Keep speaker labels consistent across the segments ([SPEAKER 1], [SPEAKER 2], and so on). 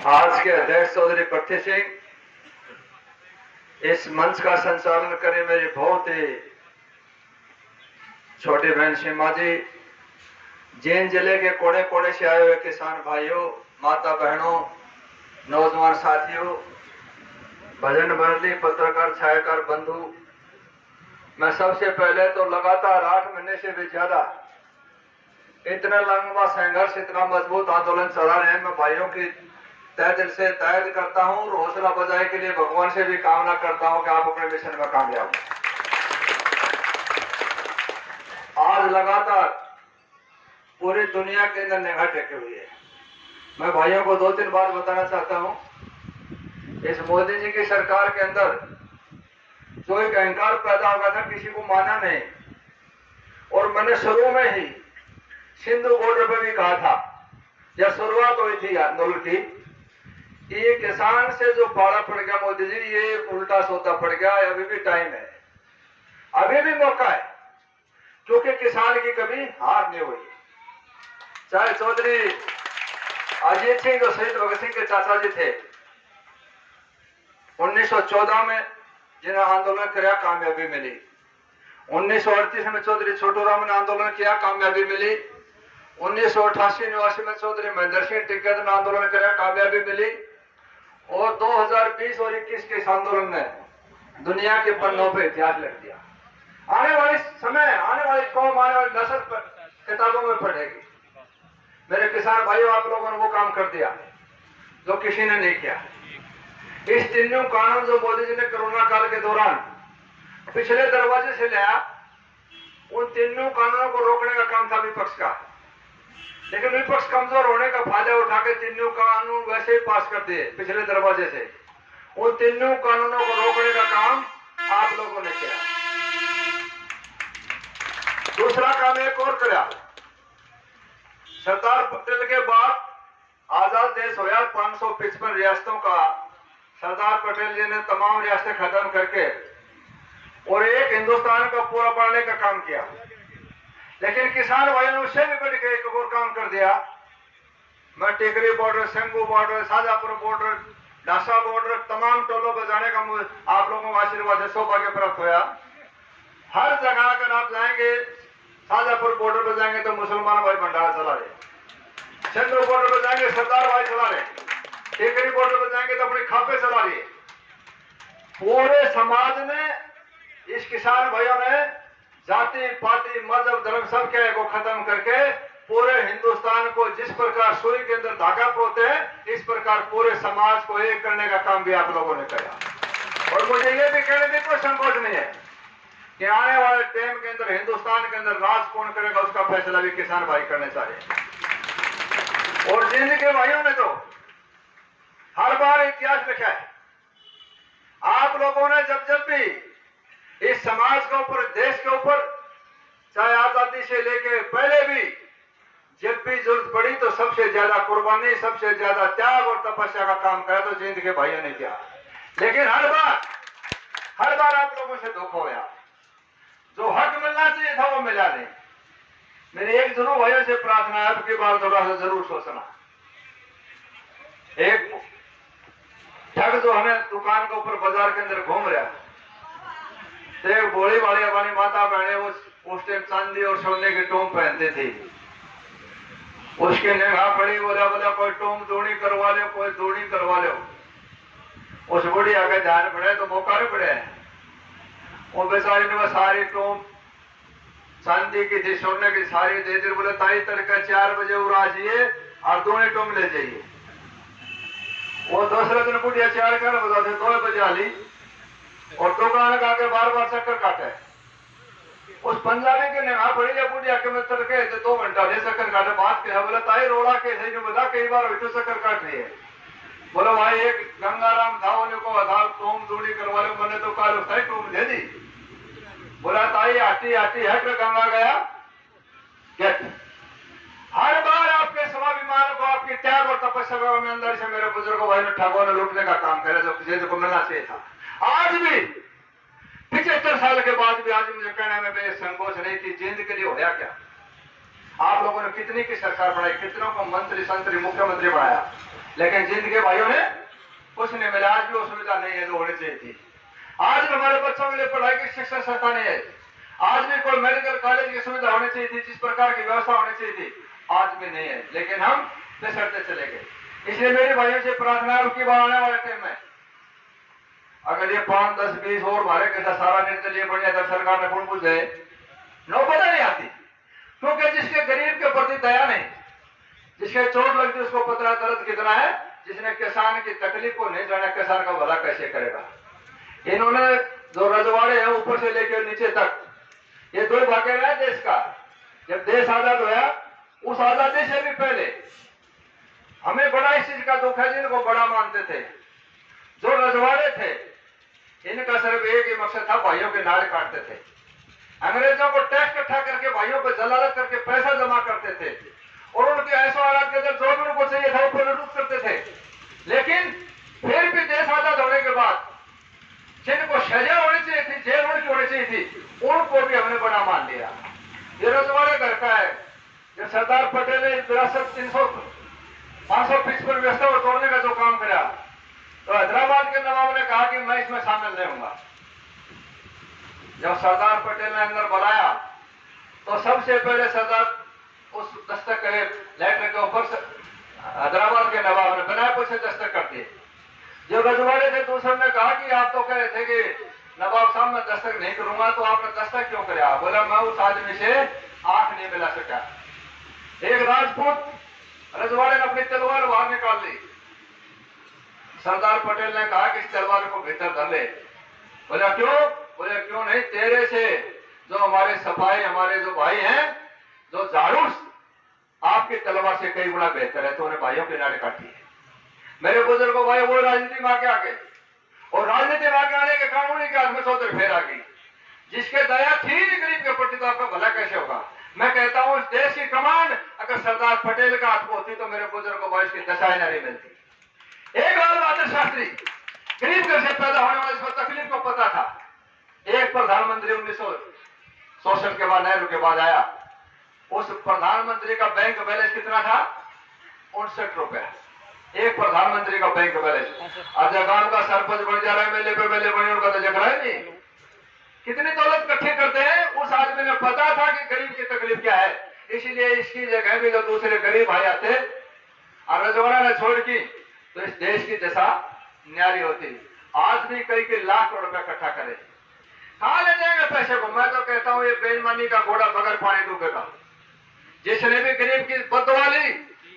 [SPEAKER 1] आज के अध्यक्ष चौधरी पृथ्वी सिंह, इस मंच का संचालन करे मेरी बहुत ही छोटी बहन सीमा जी, जींद जिले के कोने कोने से आए हुए किसान भाइयों, माता बहनों, नौजवान साथियों, भजन मंडली, पत्रकार, छायाकार बंधु, मैं सबसे पहले तो लगातार 8 महीने से भी ज्यादा इतना लंबा संघर्ष, इतना मजबूत आंदोलन चला रहे हैं, मैं भाइयों की तहे दिल से तायद करता हूं और हौसला बजाए के लिए भगवान से भी कामना करता हूं कि आप अपने मिशन में कामयाब हो। आज लगातार पूरी दुनिया के अंदर निगाह टेके हुई है। मैं भाइयों को 2-3 बात बताना चाहता हूं। इस मोदी जी की सरकार के अंदर जो एक अहंकार पैदा हो गया था, किसी को माना नहीं, और मैंने शुरू में ही सिंधु बॉर्डर पर भी कहा था, जब शुरुआत हुई थी आंदोलन की, ये किसान से जो पाड़ा पड़ गया मोदी जी, ये उल्टा सौदा पड़ गया। अभी भी टाइम है, अभी भी मौका है, क्योंकि किसान की कभी हार नहीं हुई। चाहे चौधरी अजीत सिंह जो शहीद भगत सिंह के चाचा जी थे, 1914 में जिन्हें आंदोलन किया, कामयाबी मिली। 1938 में चौधरी छोटू राम ने आंदोलन किया, कामयाबी मिली। 1988-89 में चौधरी महेंद्र सिंह टिकैत ने आंदोलन किया, कामयाबी मिली। और 2020 और 21 के इस आंदोलन ने दुनिया के पन्नों पर इतिहास लिख दिया। आने वाले समय, आने वाली कौम, आने वाली नस्ल पर किताबों में पढ़ेगी। मेरे किसान भाइयों, आप लोगों ने वो काम कर दिया जो किसी ने नहीं किया। इस तीनों कानून जो मोदी जी ने कोरोना काल के दौरान पिछले दरवाजे से लाया, उन तीनों कानूनों को रोकने का काम था विपक्ष का, लेकिन विपक्ष कमजोर होने का फायदा उठा के तीनों कानून वैसे ही पास कर दिए पिछले दरवाजे से। उन तीनों कानूनों को रोकने का काम आप लोगों ने किया। दूसरा काम एक और किया, सरदार पटेल के बाद आजाद देश होया, 555 रियासतों का सरदार पटेल जी ने तमाम रियासतें खत्म करके और एक हिंदुस्तान का पूरा बनाने का काम किया। लेकिन किसान भाइयों ने उससे भी बढ़ के एक और काम कर दिया। मैं Tikri border, Shambhu border, Shajapur border, Dhasa border, तमाम टोलों पर जाने का आप लोगों को आशीर्वाद से सौभाग्य प्राप्त होया। हर जगह अगर आप जाएंगे, शाजापुर बॉर्डर पर जाएंगे तो मुसलमान भाई भंडारा चला रहे, शंभू बॉर्डर पर जाएंगे सरदार भाई चला रहे, टिकरी बॉर्डर पर जाएंगे तो अपनी खापे चला रही है। पूरे समाज ने, इस किसान भाइयों ने जाति पाति मजहब धर्म सब के को खत्म करके पूरे हिंदुस्तान को जिस प्रकार सुई के अंदर धागा पोते हैं, इस प्रकार पूरे समाज को एक करने का काम भी आप लोगों ने किया। और मुझे ये भी कहने में कोई संकोच नहीं है कि आने वाले टाइम के अंदर हिंदुस्तान के अंदर राज कौन करेगा, उसका फैसला भी किसान भाई करने चाहिए। और जींद के भाइयों ने तो हर बार इतिहास लिखा है। आप लोगों ने जब जब भी इस समाज के ऊपर, देश के ऊपर, चाहे आजादी से लेके पहले भी जब भी जरूरत पड़ी तो सबसे ज्यादा कुर्बानी, सबसे ज्यादा त्याग और तपस्या का काम करा तो जींद के भाइयों ने किया। लेकिन हर बार आप लोगों से धोखा होया। जो हक मिलना चाहिए था वो मिला नहीं। मेरी एक जरूर भाइयों से प्रार्थना है, आपकी बात थोड़ा सा जरूर सोचना। एक ठग जो हमें दुकान के ऊपर बाजार के अंदर घूम रहा, तो एक भोली वाली हमारी माता बहने उस टाइम चांदी और सोने की टोम पहनती थी। उसकी निगाह पड़ी, बोला कोई टोम दूनी करवा लो, कोई दूनी करवा लो। उस बुढ़ी आगे ध्यान पड़े तो मौका नहीं पड़े। वो बेचारी ने सारी टोम चांदी की थी, सोने की सारी दे दी। बोले ताई तड़का 4 बजे उड़ा जाइए और दूनी टोम ले जाइए। वो दूसरे दिन बुढ़िया 4 बजे 2 बजे आली और दुकान का आगे बार चक्कर काटे। उस पंजाबी के निगाह पड़ी या बुढ़िया के में तड़के 2 घंटा ले चक्कर काटे। बात क्या बोला ताई रोड़ा के सही बता कई बार तो चक्कर काट रही है। बोलो भाई एक गंगाराम था, उन्हें को आधार टोम दूनी करवा लो, मैंने तो काल सही टोम दे दी। बोला ताई आती है कि गंगा गया क्या? हर बार आपके स्वाभिमान को, आपकी त्याग और तपस्या में अंदर से मेरे बुजुर्गों भाई ने ठगों ने लूटने का काम करे जो किसी को मिलना चाहिए था। आज भी 75 साल के बाद भी आज मुझे कहने में बेसंकोच नहीं कि जींद के लिए होया क्या। आप लोगों ने कितनी की सरकार बनाई, कितनों को मंत्री संतरी मुख्यमंत्री बनाया, लेकिन जिंदगी भाइयों ने कुछ नहीं मिला। आज भी वो सुविधा नहीं है जो होनी चाहिए थी। आज भी हमारे बच्चों के लिए पढ़ाई की शिक्षण संस्था नहीं है। आज भी कोई मेडिकल कॉलेज की सुविधा होनी चाहिए थी, जिस प्रकार की व्यवस्था होनी चाहिए थी, आज भी नहीं है। लेकिन हम फिसलते चले गए। इसलिए मेरे भाइयों से प्रार्थना है कि आने वाले टाइम में अगर ये 5, 10, 20 और हमारे के साथ सारा निर्दलीय बढ़िया तब सरकार में कौन पूछ गए, नौबत नहीं आती। क्योंकि जिसके गरीब के प्रति दया नहीं, जिसके चोट लगती उसको पता दर्द कितना है, जिसने किसान की तकलीफ को नहीं जाना किसान का भला कैसे करेगा। इन्होंने जो रजवाड़े हैं ऊपर से लेकर नीचे तक, ये दो भागे रहे देश का। जब देश आजाद हुआ, उस आजादी से भी पहले हमें बड़ा इस चीज का दुख है, जिनको बड़ा मानते थे। जो रजवाड़े थे इनका सिर्फ एक ही मकसद था, भाइयों के नारे काटते थे। अंग्रेजों को टैक्स इकट्ठा करके भाइयों पर जलालत करके पैसा जमा करते थे और उनके ऐसा हालात के अंदर जो भी उनको चाहिए था वो लूट करते थे। लेकिन फिर भी देश आजाद होने के बाद जिनको सजा होनी चाहिए थी, जेल होनी चाहिए थी, उनको भी हमने बड़ा मान लिया। ये रजवाड़े घर का है। जब सरदार पटेल ने विरासत 555 व्यवस्था को तोड़ने का जो काम किया, तो हैदराबाद के नवाब ने कहा कि मैं इसमें शामिल नहीं होऊंगा। जब सरदार पटेल ने अंदर बुलाया तो सबसे पहले सरदार उस दस्तक करे लेटर के ऊपर हैदराबाद के नवाब ने बिना पूछे दस्तक कर दिए। जो रजवाड़े थे दूसरे ने कहा कि आप तो कह रहे थे कि नवाब साहब मैं दस्तक नहीं करूंगा, तो आपने दस्तक क्यों कराया? बोला मैं उस आदमी से आंख नहीं मिला सका। एक राजपूत रजवाड़े ने अपनी तलवार बाहर निकाल ली। सरदार पटेल ने कहा कि इस तलवार को भीतर धर ले। बोला क्यों? बोले क्यों नहीं, तेरे से जो हमारे सफाई हमारे जो भाई हैं, जो झाड़ू आपकी तलवार से कई गुना बेहतर है। तो उन्हें भाइयों के नारे काटी है। मेरे बुजुर्गों भाई, वो राजनीति में आगे आ गए और राजनीति में आगे आने के कानूनी के हाथ में चौधरी फेर आ गई। जिसके दया थी नहीं गरीब के प्रति, तो आपका भला कैसे होगा? मैं कहता हूं इस देश की कमान अगर सरदार पटेल का हाथ में होती तो मेरे बुजुर्गों भाई इसकी दशाएं नहीं मिलती। एक लाल बहादुर शास्त्री गरीब घर से पैदा होने वाले, इसको तकलीफ को पता था। एक प्रधानमंत्री 1966 के बाद, नेहरू के बाद आया। उस प्रधानमंत्री का बैंक बैलेंस कितना था? 59 रुपए। एक प्रधानमंत्री का बैंक बैलेंस। आज गांव का सरपंच बन जा रहा है, मेले पे मेले बने, उनका तो जग रहा है नहीं। कितनी दौलत इकट्ठी करते हैं। उस आदमी ने पता था कि गरीब की तकलीफ क्या है, इसीलिए इसकी जगह भी जो दूसरे गरीब भाई आते और रजवाड़ा ने छोड़ की, तो इस देश की दशा न्यारी होती। आज भी कई लाख करोड़ रुपया इकट्ठा करे, कहां ले जाएंगे पैसे को? मैं तो कहता हूं ये बेईमानी का घोड़ा बगैर पानी डूबेगा। जिसने भी गरीब की बददुआ ली,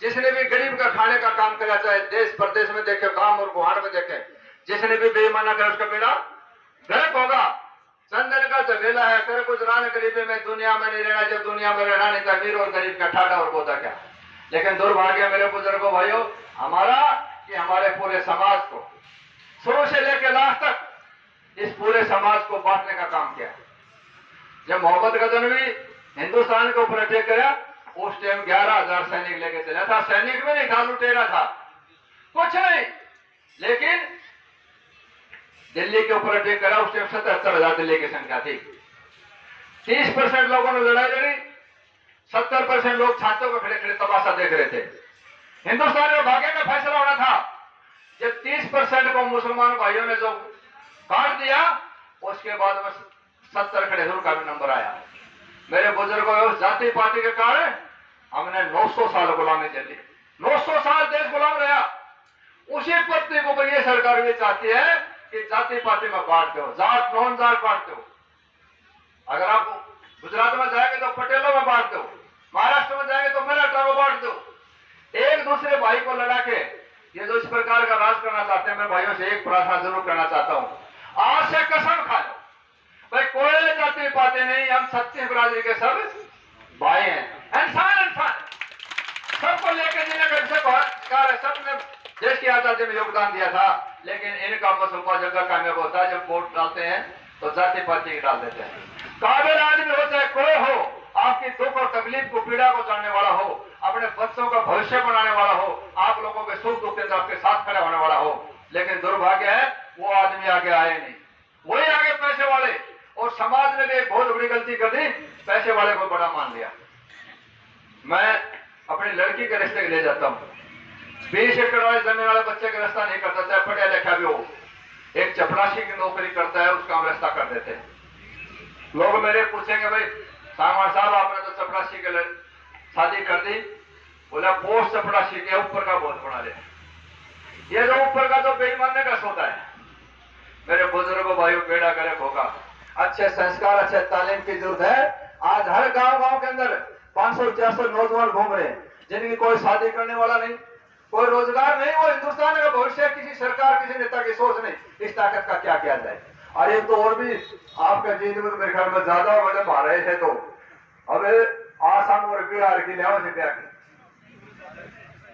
[SPEAKER 1] जिसने भी गरीब का खाने का काम किया, चाहे देश प्रदेश में देखे, गांव और गुहार में देखे, जिसने भी बेईमाना करे उसका बेड़ा गर्क होगा। चंदन का झमेला है, कर गुजरान गरीबी में दुनिया में नहीं रहना, जब दुनिया में रहना नहीं था अमीर और गरीब का ठाडा और बोधा क्या। लेकिन दुर्भाग्य मेरे बुजुर्गों भाइयों हमारा कि हमारे पूरे समाज को शुरू से लेकर लास्ट तक इस पूरे समाज को बांटने का काम किया। जब मोहम्मद गजनवी हिंदुस्तान के ऊपर अटैक किया, उस टाइम 11,000 सैनिक लेके चला था। सैनिक में नहीं था, लुटेरा था, कुछ नहीं। लेकिन दिल्ली के ऊपर अटैक करा, उस टाइम 77,000 दिल्ली की संख्या थी। 30% लोगों ने लड़ाई लड़ी, 70% लोग छातों पर खड़े खड़े तमाशा देख रहे थे। हिंदुस्तान में भाग्य का फैसला होना था। जब 30% को मुसलमान भाइयों ने जो काट दिया, उसके बाद में 70 खड़े का भी नंबर आया। मेरे बुजुर्गों, उस जाति पार्टी के कारण हमने 900 साल गुलामी झेली। 900 साल देश गुलाम रहा। उसी पत्नी को ये सरकार भी चाहती है कि जाति पार्टी में बांट दो, जात नॉन जात बांट दो। अगर आप गुजरात में जाएंगे तो पटेलों में बांट दो, महाराष्ट्र में जाएंगे तो मराठा में बांट दो। एक दूसरे भाई को लड़ा के ये जो इस प्रकार का राज करना चाहते हैं, मैं भाइयों से एक प्रार्थना जरूर करना चाहता हूं। आज से कसम खा लो भाई, कोई जाति पाते नहीं, हम सच्चे बिरादरी के सब भाई हैं। इंसान सबको लेकर जीने का अधिकार है। सबने देश की आजादी में योगदान दिया था, लेकिन इनका मुसलमान जगह कामयाब होता है जब वोट डालते हैं तो जाति पाति डाल देते हैं। काबिल आदमी हो चाहे कोई हो, आपकी दुख और तकलीफ को, पीड़ा को जानने वाला हो, अपने बच्चों का भविष्य बनाने वाला हो, आप लोगों के सुख दुख के अंदर आपके साथ खड़े होने वाला हो। लेकिन दुर्भाग्य है वो आदमी आगे आए नहीं, वही आगे पैसे वाले। और समाज ने भी एक बहुत बड़ी गलती कर दी, पैसे वाले को बड़ा मान लिया। मैं अपनी लड़की के रिश्ते ले जाता हूं, 20 एकड़ वाले जमीन वाले बच्चे का रास्ता नहीं करता, चाहे पढ़ा लिखा भी हो। एक चपरासी की नौकरी करता है, उसका हम रास्ता कर देते हैं। लोग मेरे पूछेंगे, भाई सामान साहब आपने तो चपरासी के शादी कर दी, बोला पोस्ट चपरासी के ऊपर का बहुत बना ले। ये जो ऊपर का तो बेईमानने का सौदा है। मेरे बुजुर्गों भाइयों, बेड़ा करे होगा, अच्छे संस्कार अच्छे तालीम की जरूरत है। आज हर गांव के अंदर 500-400 नौजवान घूम रहे हैं, जिनकी कोई शादी करने वाला नहीं, कोई रोजगार नहीं। वो हिंदुस्तान का भविष्य, किसी सरकार किसी नेता की सोच नहीं। इस ताकत का क्या किया जाए। और ये तो और भी आपका जीत में मेरे ख्याल में ज्यादा वजन आ रहे थे, तो अब आसाम और बिहार की लिहाओ से क्या की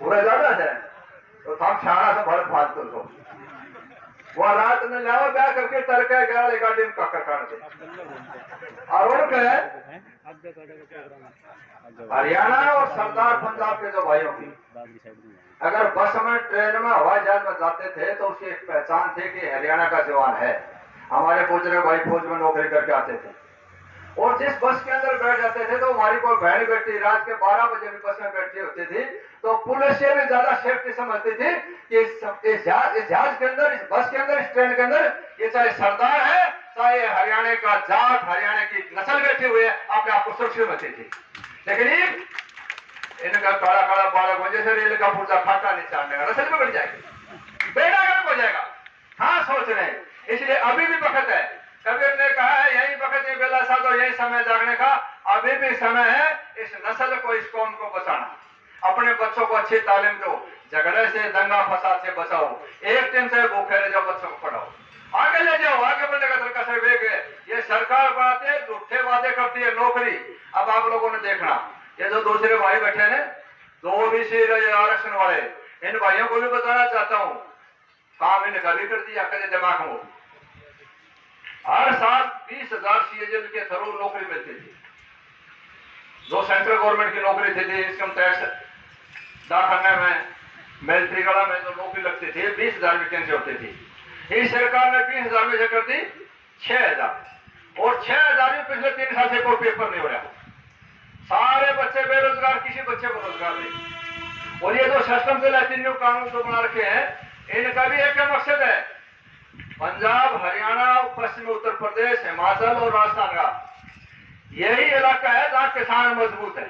[SPEAKER 1] पूरा ज्यादा है, तो थम छाना से भर फालतू तो वो रात में लाओ ब्याह करके तरके गया गाड़ी में काकर काट दे। और उनके हरियाणा और सरदार पंजाब के जो भाइयों की, अगर बस में ट्रेन में हवाई जहाज में जाते थे तो उसकी एक पहचान थी कि हरियाणा का जवान है। हमारे बुजुर्ग भाई फौज में नौकरी करके आते थे, और जिस बस के अंदर बैठ जाते थे तो हमारी कोई बहन बेटी रात के 12 बजे भी बस में बैठी होती थी, तो पुलिस से भी ज्यादा सेफ्टी समझती थी कि इस जहाज के अंदर, इस बस के अंदर, इस ट्रेन के अंदर, ये चाहे सरदार है, चाहे हरियाणा का जाट, हरियाणा की नस्ल बैठी हुई है, अपने आप को सुरक्षित रखती थी। लेकिन इनका काला काला बालक हो, जैसे रेल का पूजा फाका नहीं चाटने का, नस्ल में बढ़ जाएगी, बेड़ा गर्क हो जाएगा। हाँ सोच रहे हैं, इसलिए अभी भी वक्त है। कबीर ने कहा है, यही वक्त है बेला साथ और यही समय जागने का। अभी भी समय है इस नस्ल को, इस कौम को बचाना। अपने बच्चों को अच्छी तालीम दो, झगड़े से, दंगा फसाद से बचाओ, एक दिन से भूखे रह जाओ, बच्चों को पढ़ाओ, आगे ले जाओ। आगे बढ़ने का तरीका सिर्फ एक है, ये सरकार बनाते है, झूठे वादे करती है नौकरी। अब आप लोगों ने देखना, ये जो दूसरे भाई बैठे हैं, दो ओबीसी आरक्षण वाले, इन भाइयों को भी बताना चाहता हूं, काम इनका भी कर दिया कदे दिमाग में। हर साल 20,000 सीएजएल के थ्रू नौकरी मिलती थी। जो सेंट्रल गवर्नमेंट की नौकरी थी, इनकम टैक्स दाखिले में, मिलिट्री कला में जो नौकरी लगती थी, 20,000 वैकेंसी होती थी। इस सरकार ने 20,000 में से कर दी 6,000, और 6,000 में पिछले 3 साल से कोई पेपर नहीं हो रहा। सारे बच्चे बेरोजगार, किसी बच्चे को रोजगार नहीं। और ये जो सिस्टम से न्यू कानून जो बना रखे हैं, इनका भी एक मकसद है, पंजाब, हरियाणा, पश्चिमी उत्तर प्रदेश, हिमाचल और राजस्थान का यही इलाका है जहां किसान मजबूत है।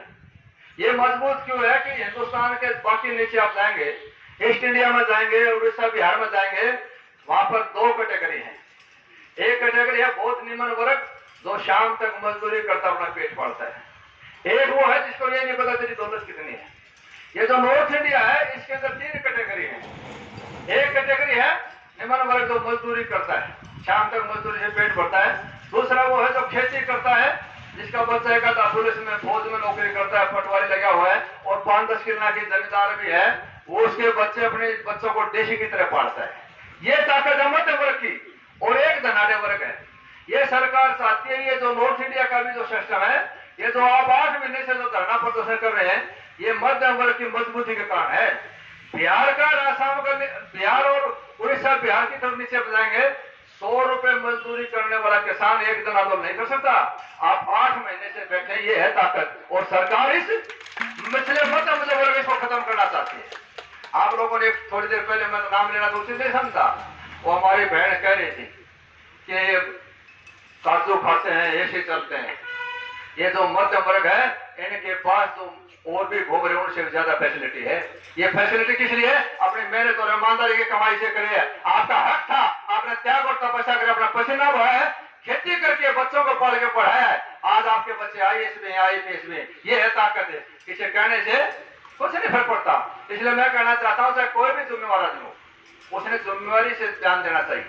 [SPEAKER 1] ये मजबूत क्यों है कि हिंदुस्तान के बाकी नीचे आप जाएंगे, ईस्ट इंडिया में जाएंगे, उड़ीसा बिहार में जाएंगे, वहां पर 2 कैटेगरी है। एक कैटेगरी है बहुत निम्न वर्ग, जो शाम तक मजदूरी करता अपना पेट पालता है। एक वो है जिसको ये नहीं पता तेरी दौलत कितनी है। ये जो नॉर्थ इंडिया है, इसके अंदर 3 कैटेगरी है। एक कैटेगरी है निम्न वर्ग, जो मजदूरी करता है, शाम तक मजदूरी से पेट भरता है। दूसरा वो है जो खेती करता है, जिसका बच्चा एक आधा पुलिस में, फौज में नौकरी करता है, पटवारी लगा हुआ है, और 5-10 किलो की जमींदार भी है, वो उसके बच्चे अपने बच्चों को देशी की तरह पालता है। ये ताकत है मध्य वर्ग की, और एक धनाढ़ वर्ग है। ये सरकार चाहती है, ये जो नॉर्थ इंडिया का भी जो सिस्टम है, ये जो आप 8 महीने से जो धरना प्रदर्शन कर रहे हैं, ये मध्य वर्ग की मजबूती के कारण है। बिहार का, आसाम का, बिहार और उड़ीसा, बिहार की तरफ नीचे जाएंगे, 100 रुपए मजदूरी करने वाला किसान एक दिन आंदोलन नहीं कर सकता। आप 8 महीने से बैठे, ये है ताकत। और सरकार इस मध्य वर्ग इसको खत्म करना चाहती है। आप लोगों ने थोड़ी देर पहले, मैं नाम लेना तो उसी से समझा, वो हमारी बहन कह रही थी कि काजू खाते हैं, ऐसे चलते हैं। ये जो मध्य वर्ग है, इनके पास तो और भी घूम रहे, उनसे ज्यादा फैसिलिटी है। ये फैसिलिटी किस लिए है? अपनी मेहनत और ईमानदारी की कमाई से करे है। आपका हक था, आपने त्याग और तपस्या कर अपना पसीना बहाया है, खेती करके बच्चों को पढ़ के पढ़ाया है। आज आपके बच्चे आईएएस में, आईपीएस में, ये है ताकत है। किसी कहने से कुछ नहीं फर्क पड़ता। इसलिए मैं कहना चाहता हूं, चाहे कोई भी जिम्मेवार आदमी हो, उसने जिम्मेवारी से ध्यान देना चाहिए।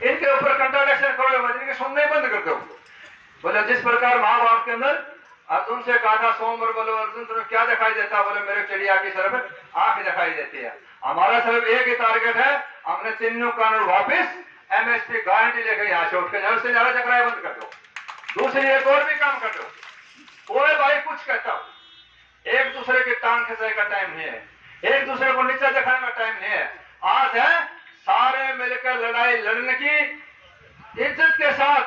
[SPEAKER 1] इनके ऊपर कंट्राडिक्शन करो, मजनी के सुनने बंद कर दो। बोले जिस प्रकार महाभारत के अंदर अर्जुन से कहा था, सोमवार, बोले अर्जुन तुम्हें क्या दिखाई देता? बोले मेरे चिड़िया की सिर्फ आंख दिखाई देती है। हमारा सिर्फ एक ही टारगेट है, हमने 3 कानून वापिस एमएसपी गारंटी लेकर यहाँ से उठ के जल्द से ज्यादा चक्राए बंद कर दो। दूसरी एक और भी काम कर दो। कोई भाई कुछ कहता हो, एक दूसरे की टांग खिंचाई का टाइम नहीं है, एक दूसरे को नीचा दिखाने का टाइम नहीं है। आज है सारे मिलकर लड़ाई लड़ने की, इज्जत के साथ,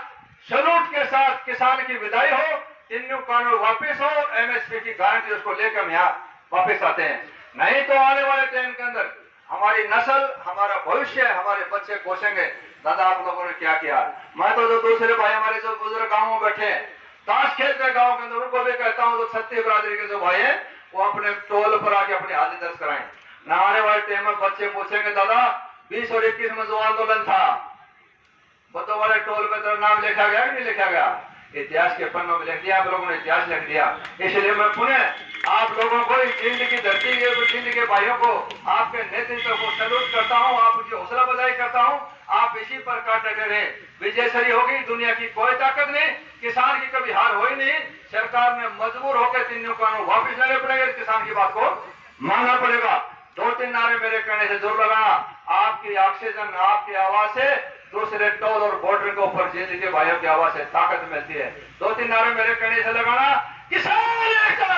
[SPEAKER 1] सलूट के साथ किसान की विदाई हो, 3 कानून वापिस हो, एमएसपी की गारंटी उसको लेकर हम यहाँ वापिस आते हैं। नहीं तो आने वाले टाइम के अंदर हमारी नस्ल, हमारा भविष्य, हमारे बच्चे कोसेंगे दादा आप लोगों ने क्या किया। मैं तो जो दूसरे भाई हमारे जो बुजुर्ग गाँव में बैठे हैं ताश खेलते हैं गाँव के अंदर, उनको भी कहता हूँ जो क्षत्रिय बिरादरी के जो भाई है वो अपने टोल पर आके अपनी हाजिरी दर्ज कराएं। न आने वाले टाइम में बच्चे पूछेंगे दादा 20 और 21 में जो आंदोलन था बच्चों वाले टोल पे तेरा नाम लिखा गया कि नहीं लिखा गया? इतिहास के पन्नों में लिख दिया, आप लोगों ने इतिहास लिख दिया। इसलिए मैं पुनः आप लोगों को जिंद की धरती के जिंद के भाइयों को आपके नेतृत्व को सैल्यूट करता हूँ, आपकी हौसला बधाई करता हूँ। आप इसी प्रकार डटे रहे, विजय सरी होगी, दुनिया की कोई ताकत नहीं, किसान की कभी हार हो ही नहीं। सरकार ने मजबूर होकर 3 कानून वापिस लेने पड़ेंगे, किसान की बात को मानना पड़ेगा। 2-3 नारे मेरे कहने से जरूर लगाना, आपकी ऑक्सीजन आपकी आवाज से दूसरे टोल और बॉर्डर के ऊपर जिंदगी के भाइयों की आवाज से ताकत मिलती है। 2-3 नारे मेरे कहने से लगाना, किसान एकता